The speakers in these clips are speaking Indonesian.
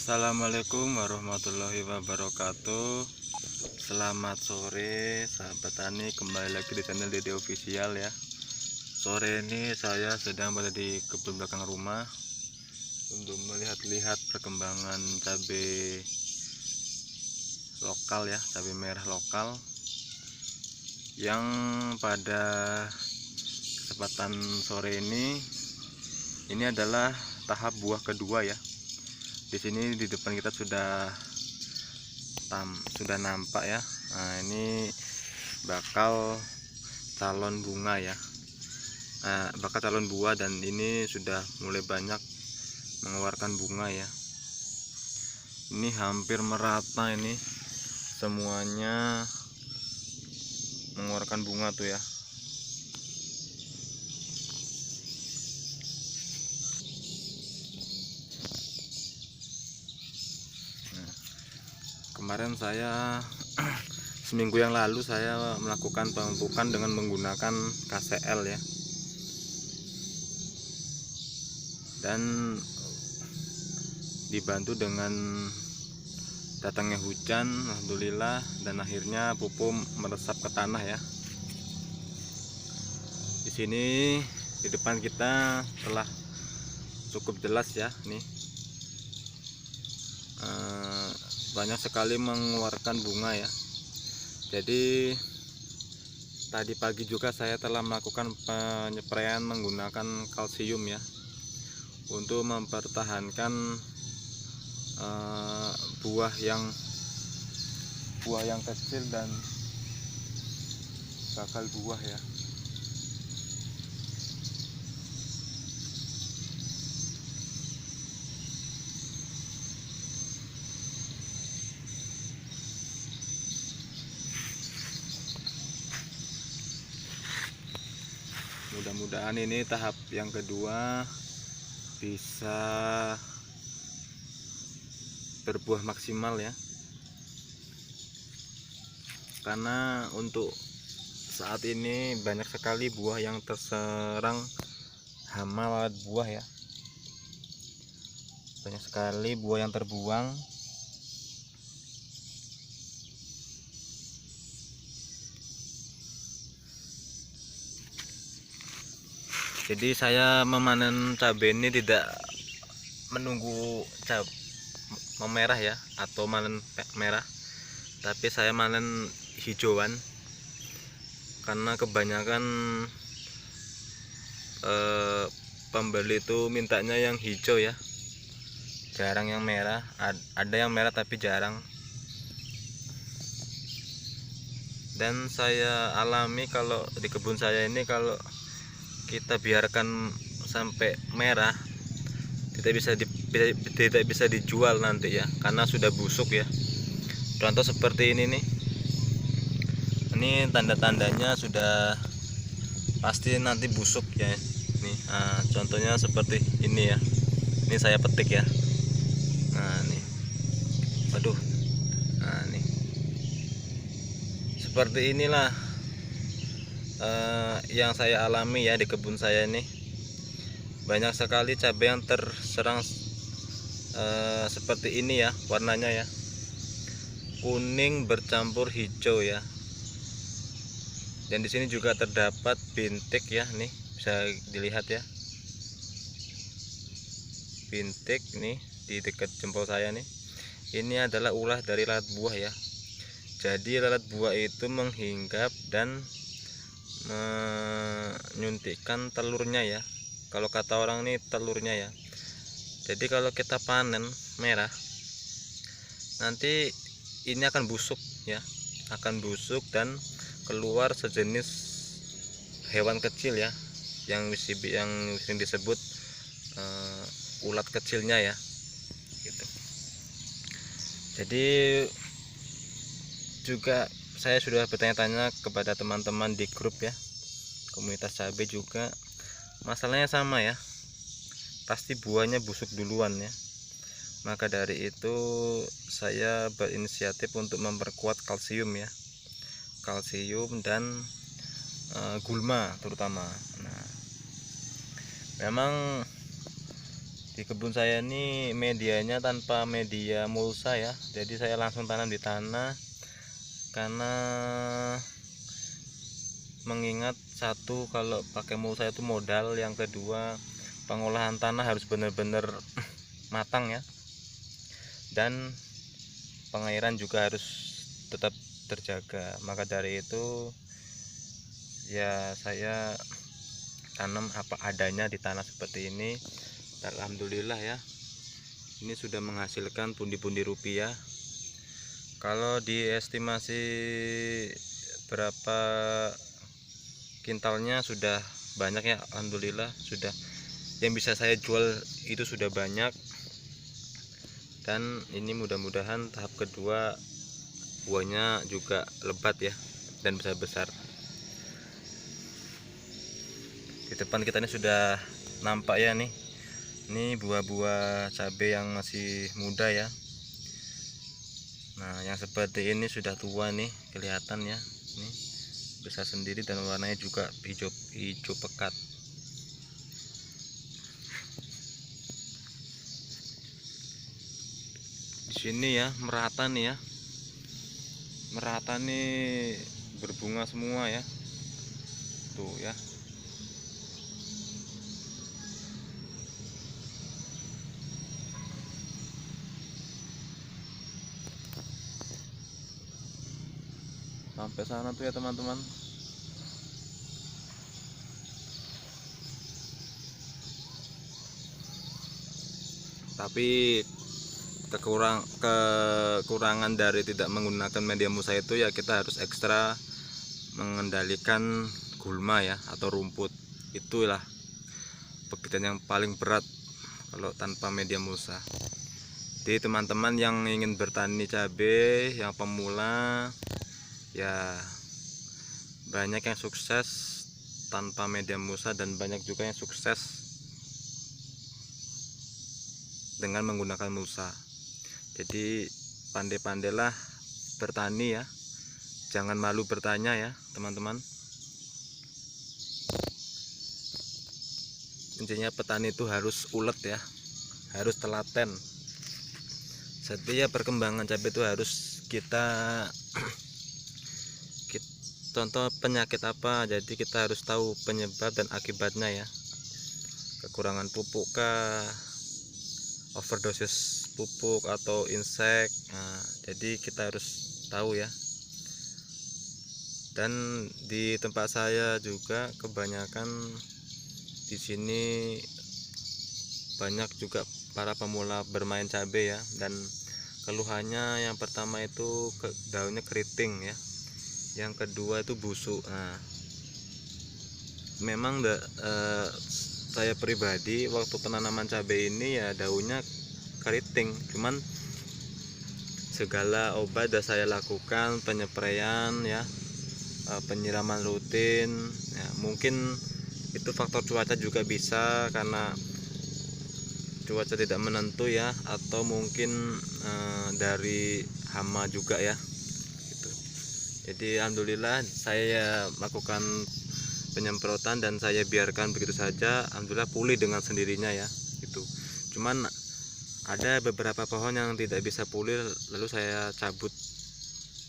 Assalamualaikum warahmatullahi wabarakatuh. Selamat sore sahabat tani, kembali lagi di channel Dede Official ya. Sore ini saya sedang berada di kebun belakang rumah untuk melihat-lihat perkembangan cabai lokal ya, cabai merah lokal yang pada kesempatan sore ini adalah tahap buah kedua ya. Di sini di depan kita sudah nampak ya. Nah, ini bakal calon bunga ya. Bakal calon buah, dan ini sudah mulai banyak mengeluarkan bunga ya. Ini hampir merata, ini semuanya mengeluarkan bunga tuh ya. Kemarin saya seminggu yang lalu saya melakukan pemupukan dengan menggunakan KCL ya, dan dibantu dengan datangnya hujan, alhamdulillah, dan akhirnya pupuk meresap ke tanah ya. Di sini di depan kita telah cukup jelas ya, nih banyak sekali mengeluarkan bunga ya. Jadi tadi pagi juga saya telah melakukan penyepraian menggunakan kalsium ya, untuk mempertahankan buah yang kecil dan bakal buah ya. Mudah-mudahan ini tahap yang kedua bisa berbuah maksimal ya, karena untuk saat ini banyak sekali buah yang terserang hama lalat buah ya. Banyak sekali buah yang terbuang. Jadi saya memanen cabai ini tidak menunggu memerah ya, atau manen merah, tapi saya manen hijauan, karena kebanyakan pembeli itu mintanya yang hijau ya, jarang yang merah. Ada yang merah tapi jarang. Dan saya alami kalau di kebun saya ini, kalau kita biarkan sampai merah tidak bisa dijual nanti ya, karena sudah busuk ya. Contoh seperti ini nih, ini tanda-tandanya sudah pasti nanti busuk ya. Nih, contohnya seperti ini ya, ini saya petik ya. Nah nih, waduh, nah nih seperti inilah yang saya alami ya di kebun saya ini. Banyak sekali cabai yang terserang seperti ini ya, warnanya ya, kuning bercampur hijau ya. Dan di sini juga terdapat bintik ya, nih bisa dilihat ya, bintik nih di dekat jempol saya nih. Ini adalah ulah dari lalat buah ya. Jadi lalat buah itu menghinggap dan menyuntikkan telurnya ya, kalau kata orang ini telurnya ya. Jadi kalau kita panen merah, nanti ini akan busuk ya, akan busuk dan keluar sejenis hewan kecil ya, yang sering disebut ulat kecilnya ya gitu. Jadi juga saya sudah bertanya-tanya kepada teman-teman di grup ya, komunitas cabai juga, masalahnya sama ya, pasti buahnya busuk duluan ya. Maka dari itu saya berinisiatif untuk memperkuat kalsium ya, kalsium dan gulma terutama. Nah, memang Di kebun saya ini medianya tanpa media mulsa ya, jadi saya langsung tanam di tanah karena mengingat satu, kalau pakai mulsa itu modal, yang kedua pengolahan tanah harus benar-benar matang ya, dan pengairan juga harus tetap terjaga. Maka dari itu ya saya tanam apa adanya di tanah seperti ini. Alhamdulillah ya, ini sudah menghasilkan pundi-pundi rupiah. Kalau diestimasi berapa kintalnya sudah banyak ya, alhamdulillah sudah, yang bisa saya jual itu sudah banyak. Dan ini mudah-mudahan tahap kedua buahnya juga lebat ya dan besar-besar. Di depan kita ini sudah nampak ya nih, ini buah-buah cabai yang masih muda ya. Nah, yang seperti ini sudah tua nih, kelihatan ya, ini besar sendiri dan warnanya juga hijau pekat. Di sini ya merata nih ya, merata nih, berbunga semua ya, tuh ya. Sampai sana tuh ya teman-teman. Tapi kekurangan dari tidak menggunakan media mulsa itu ya, kita harus ekstra mengendalikan gulma ya, atau rumput. Itulah pekerjaan yang paling berat kalau tanpa media mulsa. Jadi teman-teman yang ingin bertani cabai, yang pemula ya, banyak yang sukses tanpa media mulsa dan banyak juga yang sukses dengan menggunakan mulsa. Jadi pandai-pandailah bertani ya, jangan malu bertanya ya teman-teman. Intinya petani itu harus ulet ya, harus telaten. Setiap perkembangan cabai itu harus kita contoh penyakit apa, jadi kita harus tahu penyebab dan akibatnya ya. Kekurangan pupuk kah, overdosis pupuk atau insek. Nah, jadi kita harus tahu ya. Dan di tempat saya juga kebanyakan di sini banyak juga para pemula bermain cabai ya, dan keluhannya yang pertama itu daunnya keriting ya, yang kedua itu busuk. Nah, memang saya pribadi waktu penanaman cabai ini ya daunnya keriting, cuman segala obat sudah saya lakukan, penyepraian ya, penyiraman rutin ya. Mungkin itu faktor cuaca juga bisa, karena cuaca tidak menentu ya, atau mungkin dari hama juga ya gitu. Jadi alhamdulillah saya lakukan penyemprotan dan saya biarkan begitu saja, alhamdulillah pulih dengan sendirinya ya gitu. Cuman ada beberapa pohon yang tidak bisa pulih, lalu saya cabut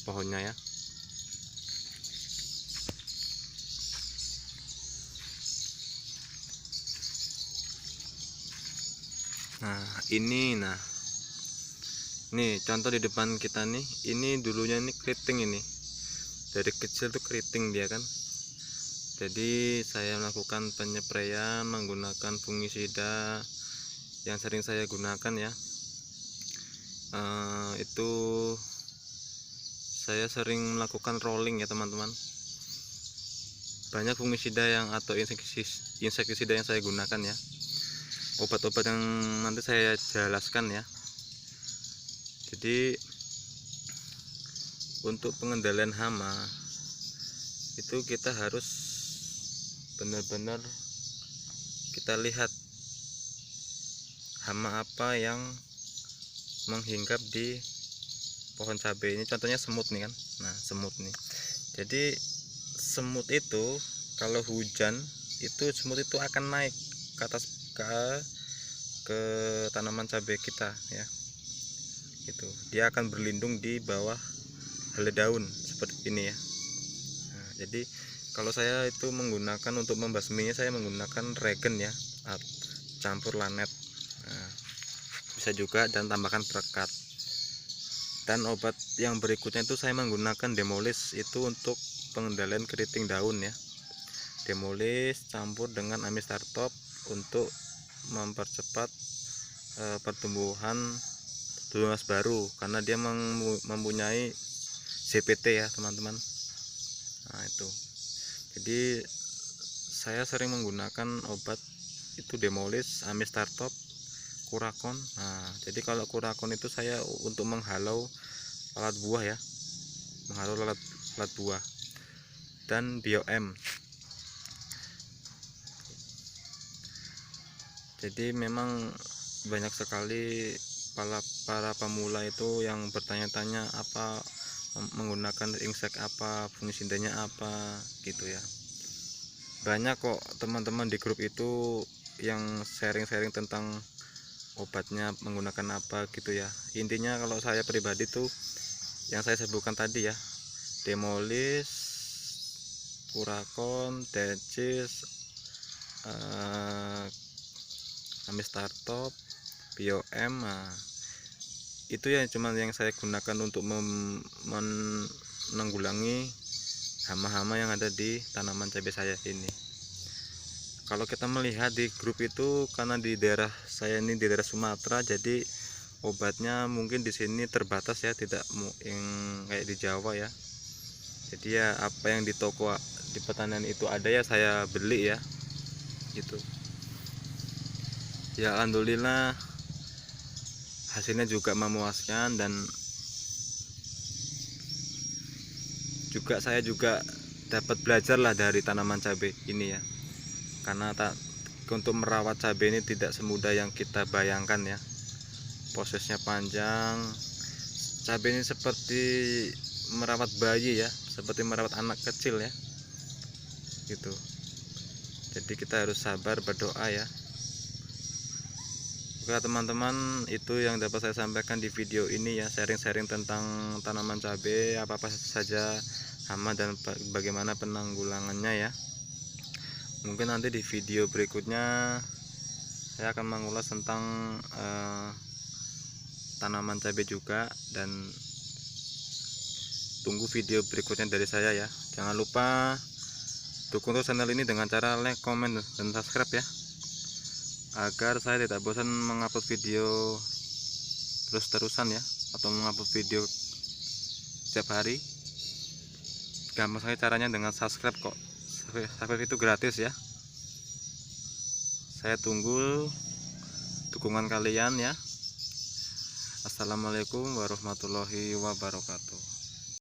pohonnya ya. Nah ini, nih contoh di depan kita nih, ini dulunya ini keriting, ini dari kecil tuh keriting dia kan. Jadi saya melakukan penyepraian menggunakan fungisida yang sering saya gunakan ya. Itu saya sering melakukan rolling ya teman-teman. Banyak fungisida yang atau insektisida yang saya gunakan ya. Obat-obat yang nanti saya jelaskan ya. Jadi untuk pengendalian hama itu kita harus benar-benar kita lihat hama apa yang menghinggap di pohon cabai ini. Contohnya semut nih kan. Nah semut nih, jadi semut itu kalau hujan itu semut itu akan naik ke atas, ke ke tanaman cabai kita ya. Itu dia akan berlindung di bawah helai daun seperti ini ya. Nah, jadi kalau saya itu menggunakan untuk membasminya, saya menggunakan regen ya, campur lanet. Nah, bisa juga dan tambahkan perekat. Dan obat yang berikutnya itu saya menggunakan Demolis, itu untuk pengendalian keriting daun ya. Demolis campur dengan Amistartop untuk mempercepat pertumbuhan tunas baru, karena dia mempunyai CPT ya teman-teman. Nah itu, jadi saya sering menggunakan obat itu Demolis, Amistartop, Kurakon. Nah jadi kalau Kurakon itu saya untuk menghalau lalat buah ya, menghalau lalat buah. Dan Bio-M, jadi memang banyak sekali para pemula itu yang bertanya-tanya apa menggunakan insek apa, fungisindanya apa gitu ya. Banyak kok teman-teman di grup itu yang sharing-sharing tentang obatnya menggunakan apa gitu ya. Intinya kalau saya pribadi tuh yang saya sebutkan tadi ya, Demolis, Kurakon, Decis, Amistartop, Bio-M, itu ya cuman yang saya gunakan untuk menanggulangi hama-hama yang ada di tanaman cabai saya ini. Kalau kita melihat di grup itu, karena di daerah saya ini di daerah Sumatera, jadi obatnya mungkin di sini terbatas ya, tidak yang kayak di Jawa ya. Jadi ya apa yang di toko di petanian itu ada ya saya beli ya gitu. Ya alhamdulillah hasilnya juga memuaskan, dan juga saya juga dapat belajar lah dari tanaman cabai ini ya, karena untuk merawat cabai ini tidak semudah yang kita bayangkan ya, prosesnya panjang. Cabai ini seperti merawat bayi ya, seperti merawat anak kecil ya gitu. Jadi kita harus sabar, berdoa ya. Oke teman-teman, itu yang dapat saya sampaikan di video ini ya, sharing-sharing tentang tanaman cabai, apa-apa saja hama dan bagaimana penanggulangannya ya. Mungkin nanti di video berikutnya saya akan mengulas tentang tanaman cabai juga, dan tunggu video berikutnya dari saya ya. Jangan lupa dukung terus channel ini dengan cara like, komen, dan subscribe ya, agar saya tidak bosan mengupload video terus-terusan ya, atau mengupload video setiap hari. Gampang sekali caranya dengan subscribe kok. Subscribe itu gratis ya. Saya tunggu dukungan kalian ya. Assalamualaikum warahmatullahi wabarakatuh.